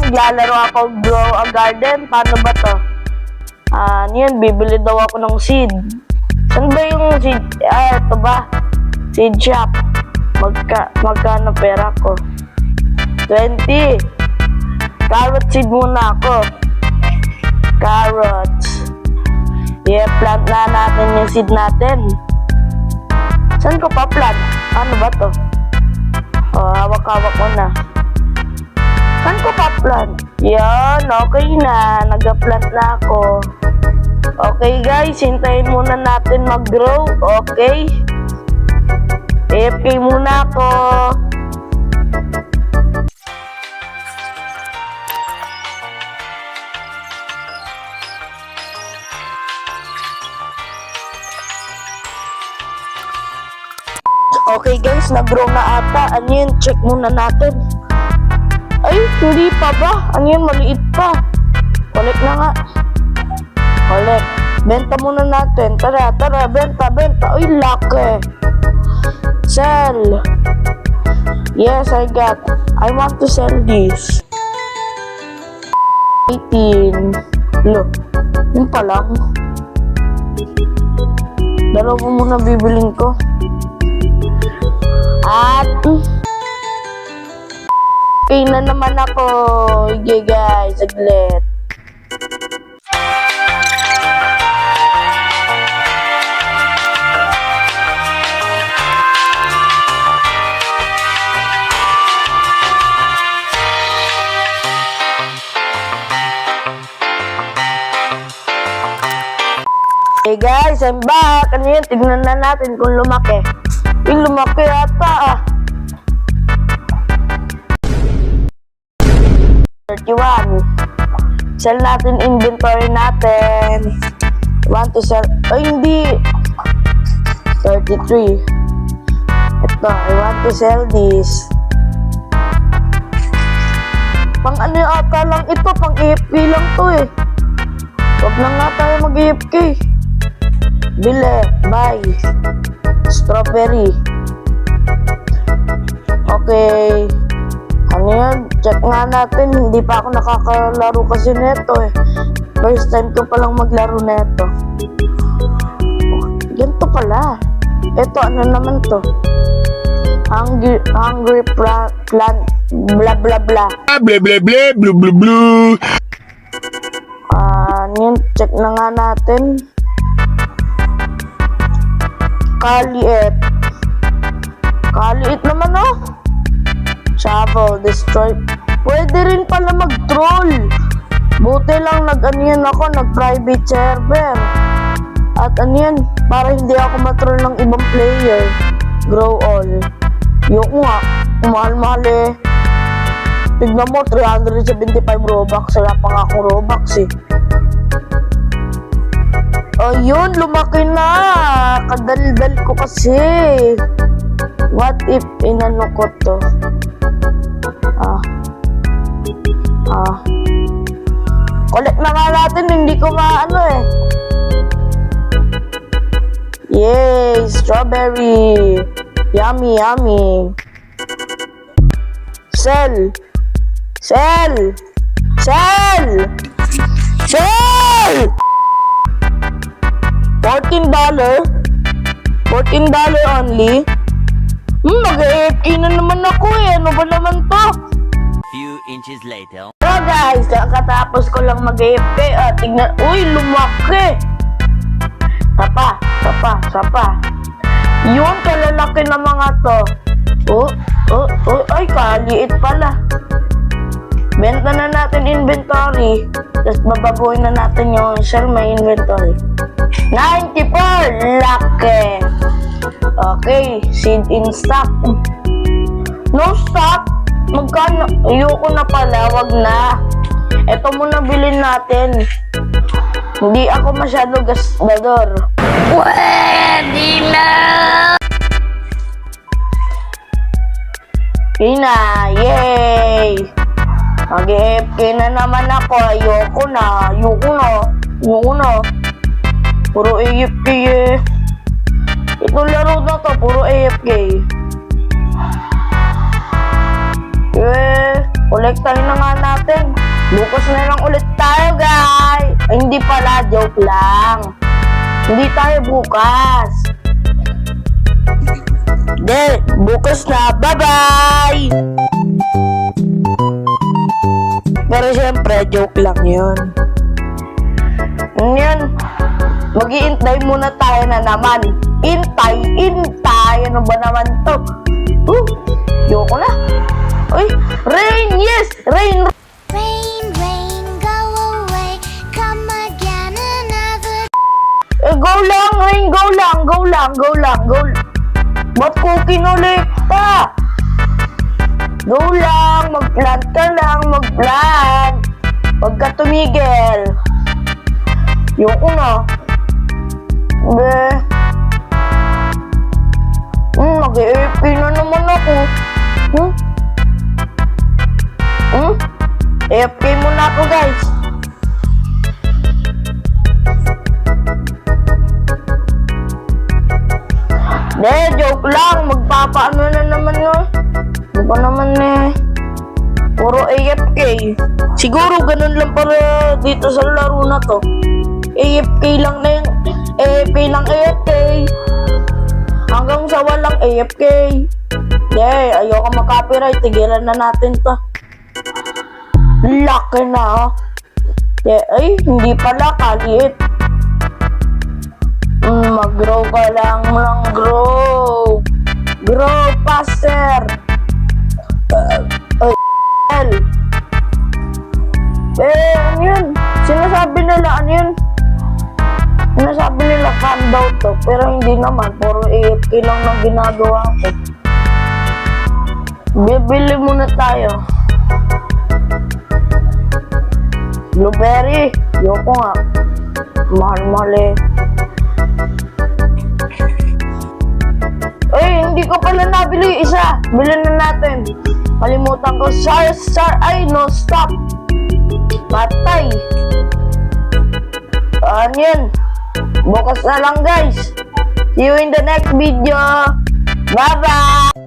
maglalaro ako grow a garden. Paano ba to? Yan, bibili daw ako ng seed. Saan ba yung seed? Ito ba? Seed shop. Magkano pera ko? 20. Carrot seed muna ako. Carrots. I-plant na natin yung seed natin. Saan ko pa plant? Ano ba to? Hawak-hawak ko na. Saan ko pa plant? Yan, okay na. Nag-plant na ako. Okay guys, hintayin muna natin mag-grow. Okay? AFK muna ako. Okay guys, nag-grow na ata. Ano yun? Check muna natin. Ay, hindi pa ba? Ano yun? Maliit pa. Collect na nga. Collect. Benta muna natin. Tara, benta. Uy, laki. Sell. Yes, I got. I want to sell this. 18. Look, yun pa lang. Dalawa muna bibiling ko. At okay na naman ako. Okay guys, saglit. Hey guys, I'm back. Ano yun? Tignan na natin kung lumaki. Lumaki ata 31. Sell natin inventory natin. Want to sell. Ay, hindi. 33. Ito, I want to sell this. Pang ano ata lang ito, pang AFK lang to eh. Huwag na nga tayo mag-AFK. Bili, buy. Strawberry. Okay. Ano yan? Check nga natin. Hindi pa ako nakakalaro kasi neto eh. First time ko palang maglaro neto. Ganito pala. Ito, ano naman to? Hungry plant. Blah blah blah. Blah blah blah blah blah blah. Ano yan? Check na nga natin. Kaliit. Kaliit naman oh. Shovel, destroy. Pwede rin pala mag-troll. Buti lang nag-aniyan ako, nag-private server. At aniyan, para hindi ako ma-troll ng ibang player. Grow all. Yung nga, mahal-mahal eh. Tignan mo, 375 Robux. Wala pa nga akong Robux eh. Ayun, lumaki na. Kadaldal ko kasi. What if inano ko to? Collect na nga natin, hindi ko maano eh. Yay, strawberry. Yummy, yummy. Sell. Sell. Sell. Sell. $14 only. Mag-AFK na naman ako eh. Ano ba naman to? Few inches later. So guys, kakatapos ko lang mag-AFK. Tignan. Uy, lumaki. Sapa. Yun, kalalaki na mga to. Ay, kaliit pala. Benta na natin inventory. Tapos babaguhin na natin yung sell my inventory. 94! Laki! Okay, seed in stock. No stock? Magkano? Ayoko na pala, wag na. Ito muna bilhin natin. Hindi ako masyado gastador. Pwede na! Ina, yay! Mag-AFK na naman ako. Ayoko na. Puro AFK eh. Itong laro na to, puro AFK. Kolektahin na nga natin. Bukas na lang ulit tayo, guys. Ay, hindi pala, joke lang. Hindi tayo bukas. Hindi, bukas na. Bye-bye! Pero syempre, joke lang yun. Yan. Mag-iintay muna tayo na naman. Intay. Ano ba naman to? Yoko na. Uy, rain, yes! Rain! Rain, rain, go away, come again another. Go lang, rain, go lang. Ba't ko kinulekta? Go lang, mag-plant ka lang, mag-plant. Huwag ka tumigil. Yoko na. Be. Nag-AFK na naman ako. AFK muna ako, guys. Joke lang. Magpapaano na naman yun. Ano ba naman puro AFK. Siguro ganun lang para dito sa laro na to. AFK lang na yung AFK. Hanggang sa walang AFK. Ayoko makapiright. Tigilan na natin to. Laki na. Ay, hindi pala kalit. Mag-grow ka lang grow. Grow faster. Ano yun? Sinasabi nila calm down to. Pero hindi naman. Puro AFK lang ng ginagawa ko. Bibili muna tayo. Blueberry. Yoko nga. Mahal eh. Hindi ko pala nabili isa. Bilhin na natin. Kalimutan ko. Ay, no, stop. Patay. Yan. Bukas na lang, guys. See you in the next video. Bye-bye.